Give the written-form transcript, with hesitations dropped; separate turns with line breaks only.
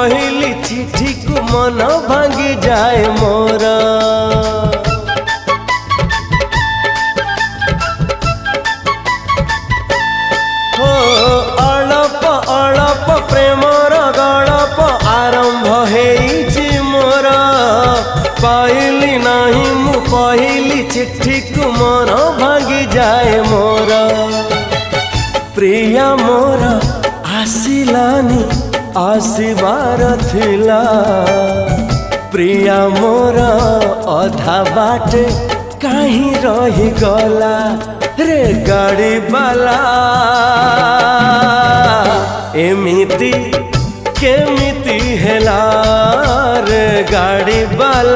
पहली चिट्ठी को मन भांगी जाए मोरा। हो अड़प अड़प प्रेमर गड़प आरंभ हेइछि मोरा। पाइली नहीं मु पहली चिट्ठी को मन भांगी जाए मोरा। प्रिया मोरा आसिलानी आसिबार थिला। प्रिया मोरा अधा बाटे कहीं रही गला रे गाड़ी बाला। एमिति केमिति हेला रे गाड़ी बाला।